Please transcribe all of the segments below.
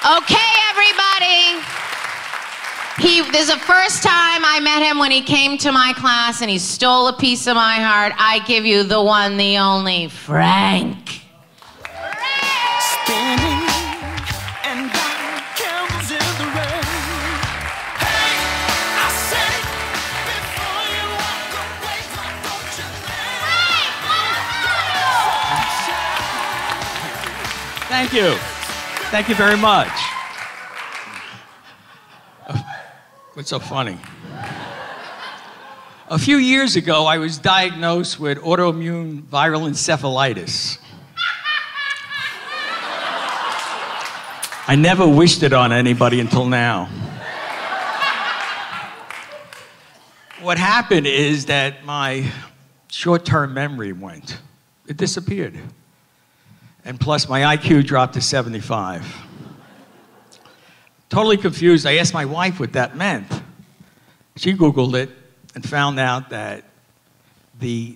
Okay, everybody. This is the first time I met him when he came to my class and he stole a piece of my heart. I give you the one, the only, Frank. Spinning and down candles in the rain. Hey, I say, before you walk away, why don't you let Thank you. Thank you very much. What's so funny? A few years ago, I was diagnosed with autoimmune viral encephalitis. I never wished it on anybody until now. What happened is that my short-term memory went. It disappeared. And plus, my IQ dropped to 75. Totally confused, I asked my wife what that meant. She Googled it and found out that the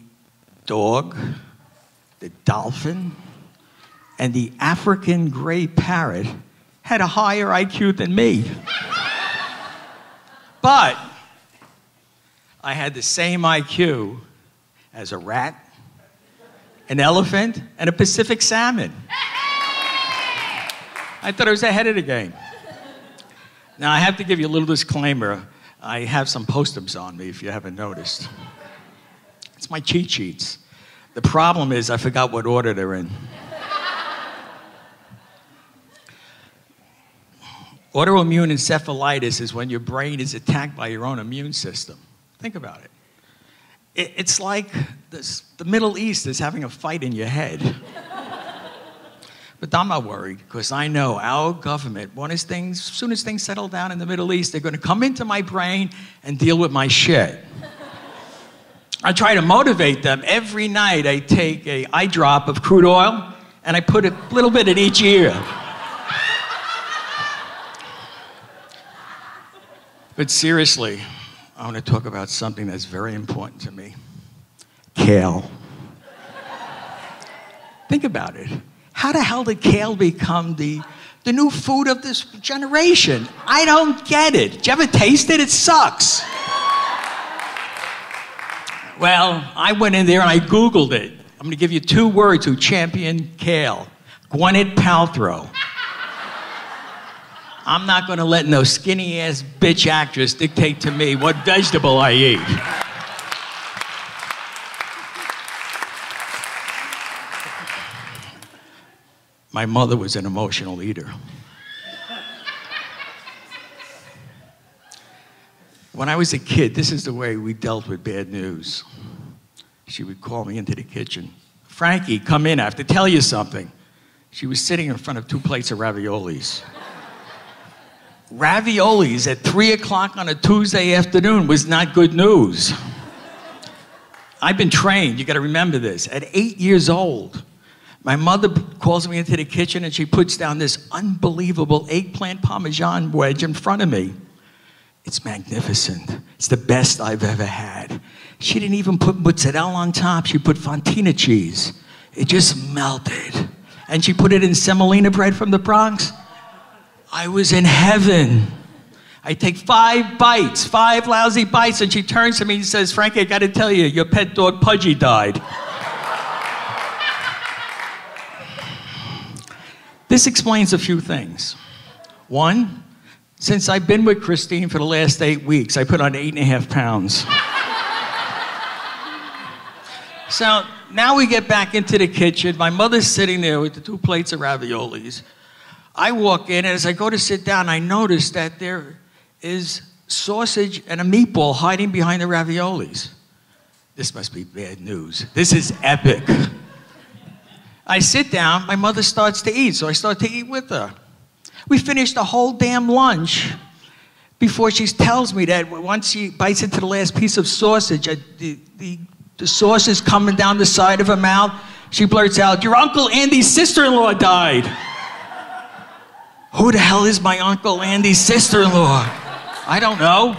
dog, the dolphin, and the African gray parrot had a higher IQ than me. But I had the same IQ as a rat, an elephant, and a Pacific salmon. I thought I was ahead of the game. Now, I have to give you a little disclaimer. I have some post-its on me, if you haven't noticed. It's my cheat sheets. The problem is I forgot what order they're in. Autoimmune encephalitis is when your brain is attacked by your own immune system. Think about it. It's like the Middle East is having a fight in your head. But I'm not worried, because I know our government, as soon as things settle down in the Middle East, they're going to come into my brain and deal with my shit. I try to motivate them. Every night I take an eye drop of crude oil, and I put a little bit in each ear. But seriously, I want to talk about something that's very important to me. Kale. Think about it. How the hell did kale become the new food of this generation? I don't get it. Did you ever taste it? It sucks. Well, I went in there and I Googled it. I'm going to give you 2 words who champion kale. Gwyneth Paltrow. I'm not going to let no skinny-ass bitch actress dictate to me what vegetable I eat. My mother was an emotional eater. When I was a kid, this is the way we dealt with bad news. She would call me into the kitchen. Frankie, come in, I have to tell you something. She was sitting in front of 2 plates of raviolis. Raviolis at 3 o'clock on a Tuesday afternoon was not good news. I've been trained, you gotta remember this. At 8 years old, my mother calls me into the kitchen and she puts down this unbelievable eggplant Parmesan wedge in front of me. It's magnificent. It's the best I've ever had. She didn't even put mozzarella on top. She put fontina cheese. It just melted. And she put it in semolina bread from the Bronx. I was in heaven. I take 5 bites, 5 lousy bites, and she turns to me and says, Frankie, I gotta tell you, your pet dog Pudgy died. This explains a few things. 1, since I've been with Christine for the last 8 weeks, I put on 8.5 pounds. So now we get back into the kitchen. My mother's sitting there with the 2 plates of raviolis. I walk in, and as I go to sit down, I notice that there is sausage and a meatball hiding behind the raviolis. This must be bad news. This is epic. I sit down, my mother starts to eat, so I start to eat with her. We finished the whole damn lunch before she tells me that once she bites into the last piece of sausage, the sauce is coming down the side of her mouth. She blurts out, your Uncle Andy's sister-in-law died. Who the hell is my Uncle Andy's sister-in-law? I don't know,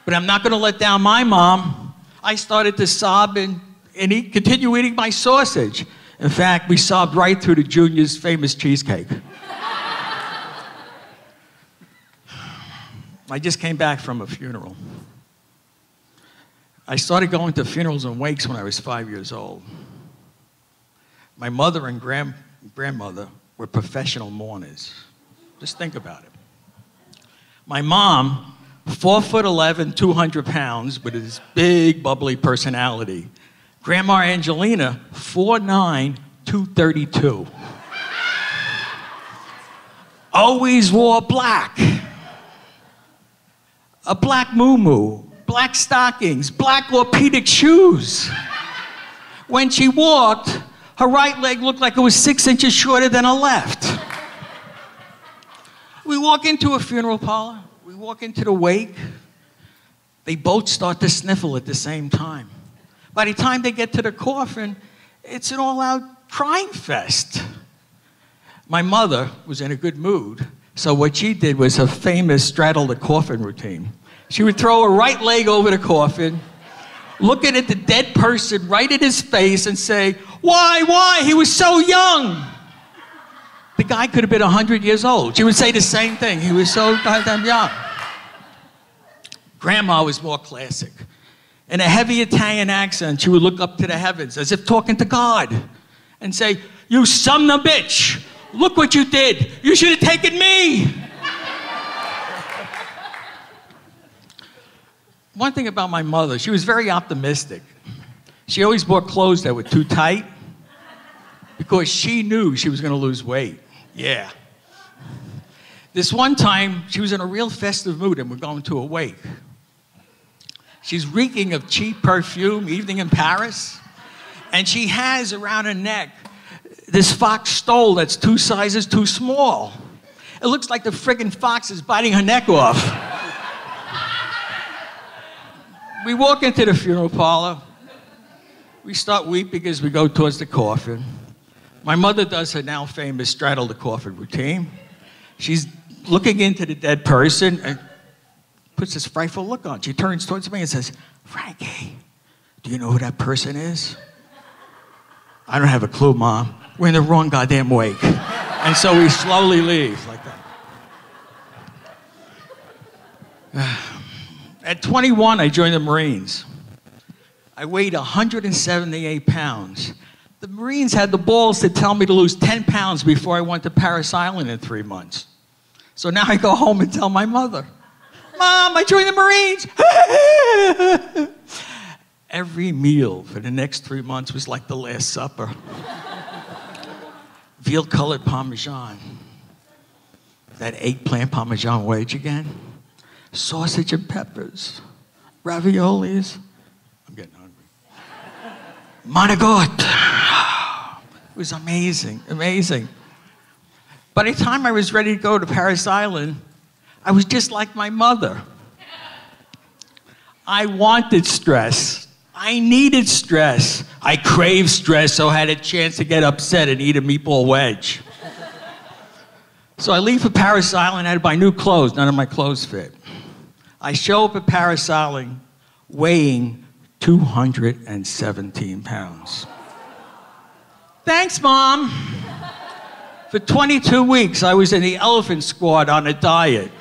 but I'm not gonna let down my mom. I started to sob and continue eating my sausage. In fact, we sobbed right through to Junior's famous cheesecake. I just came back from a funeral. I started going to funerals and wakes when I was 5 years old. My mother and grandmother were professional mourners. Just think about it. My mom, 4'11", 200 pounds, with this big, bubbly personality. Grandma Angelina, 4'9", 232. Always wore black. A black muumuu, black stockings, black orthopedic shoes. When she walked, her right leg looked like it was 6 inches shorter than her left. We walk into a funeral parlor, we walk into the wake, they both start to sniffle at the same time. By the time they get to the coffin, it's an all-out crying fest. My mother was in a good mood, so what she did was her famous straddle the coffin routine. She would throw her right leg over the coffin, looking at the dead person right in his face and say, why, he was so young. The guy could have been 100 years old. She would say the same thing, he was so goddamn young. Grandma was more classic. In a heavy Italian accent, she would look up to the heavens as if talking to God and say, you son of a bitch, look what you did. You should have taken me. One thing about my mother, she was very optimistic. She always bought clothes that were too tight because she knew she was going to lose weight. Yeah. This one time, she was in a real festive mood and we're going to a wake. She's reeking of cheap perfume, evening in Paris, and she has around her neck this fox stole that's 2 sizes too small. It looks like the friggin' fox is biting her neck off. We walk into the funeral parlor. We start weeping as we go towards the coffin. My mother does her now famous straddle the coffin routine. She's looking into the dead person and puts this frightful look on. She turns towards me and says, Frankie, do you know who that person is? I don't have a clue, Mom. We're in the wrong goddamn wake. And so we slowly leave like that. At 21, I joined the Marines. I weighed 178 pounds. The Marines had the balls to tell me to lose 10 pounds before I went to Paris Island in 3 months. So now I go home and tell my mother, Mom, I joined the Marines. Every meal for the next 3 months was like the Last Supper. Veal-colored Parmesan. That eggplant Parmesan wedge again. Sausage and peppers. Raviolis. I'm getting hungry. Manigot. It was amazing, amazing. By the time I was ready to go to Paris Island, I was just like my mother. I wanted stress. I needed stress. I craved stress, so I had a chance to get upset and eat a meatball wedge. So I leave for Paris Island, I had to buy new clothes. None of my clothes fit. I show up at Paris Island weighing 217 pounds. Thanks, Mom. For 22 weeks, I was in the elephant squad on a diet.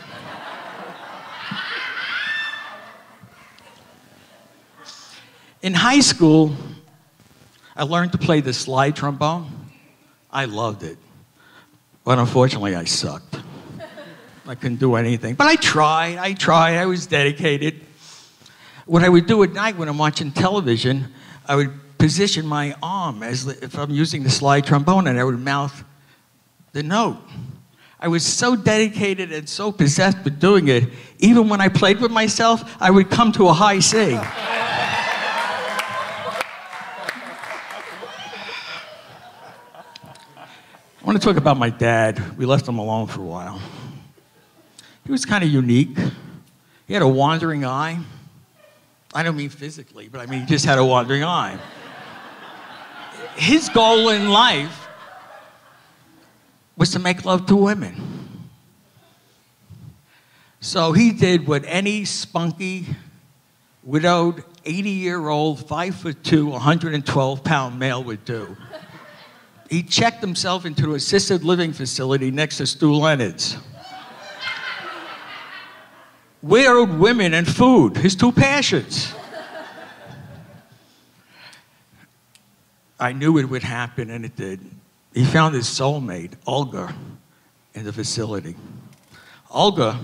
In high school, I learned to play the slide trombone. I loved it. But unfortunately, I sucked. I couldn't do anything. But I tried. I was dedicated. What I would do at night when I'm watching television, I would position my arm as if I'm using the slide trombone, and I would mouth the note. I was so dedicated and so possessed with doing it, even when I played with myself, I would come to a high C. I want to talk about my dad. We left him alone for a while. He was kind of unique. He had a wandering eye. I don't mean physically, but I mean he just had a wandering eye. His goal in life was to make love to women. So he did what any spunky, widowed, 80-year-old, 5'2", 112-pound male would do. He checked himself into an assisted living facility next to Stu Leonard's. widowed women and food, his two passions. I knew it would happen, and it did. He found his soulmate, Olga, in the facility. Olga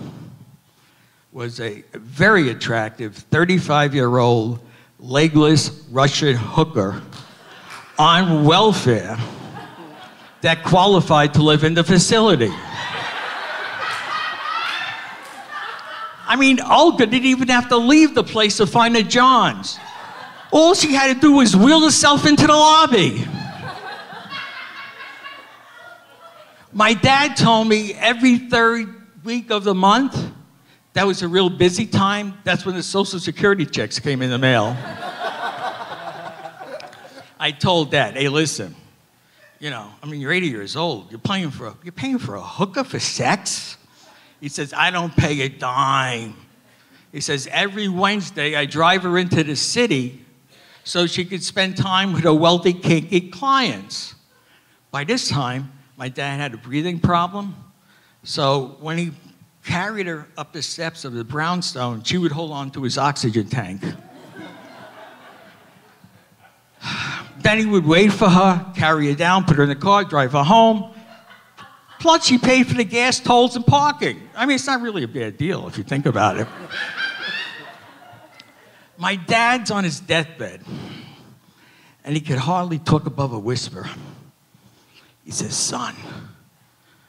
was a very attractive 35-year-old legless Russian hooker on welfare that qualified to live in the facility. I mean, Olga didn't even have to leave the place to find a John's. All she had to do was wheel herself into the lobby. My dad told me every third week of the month, that was a real busy time. That's when the Social Security checks came in the mail. I told Dad, hey, listen, you know, I mean, you're 80 years old. You're paying for a hooker for sex? He says, I don't pay a dime. He says, every Wednesday I drive her into the city so she could spend time with her wealthy, kinky clients. By this time, my dad had a breathing problem, so when he carried her up the steps of the brownstone, she would hold on to his oxygen tank. Then he would wait for her, carry her down, put her in the car, drive her home. Plus, she paid for the gas, tolls, and parking. I mean, it's not really a bad deal if you think about it. My dad's on his deathbed, and he could hardly talk above a whisper. He says, son,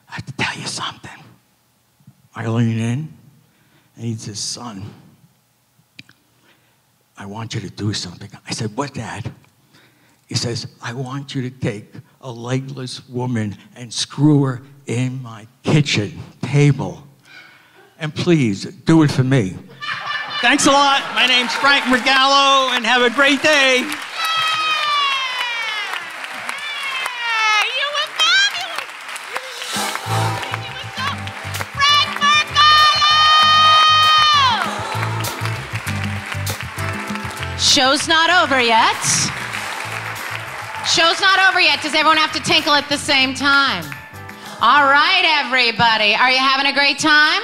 I have to tell you something. I lean in, and he says, son, I want you to do something. I said, what, Dad? He says, I want you to take a legless woman and screw her in my kitchen table. And please, do it for me. Thanks a lot. My name's Frank Murgalo, and have a great day. You were fabulous. You were so... Frank Murgalo! Show's not over yet. Show's not over yet. Does everyone have to tinkle at the same time? All right, everybody. Are you having a great time?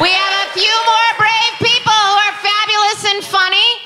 We have a few more brave people who are fabulous and funny.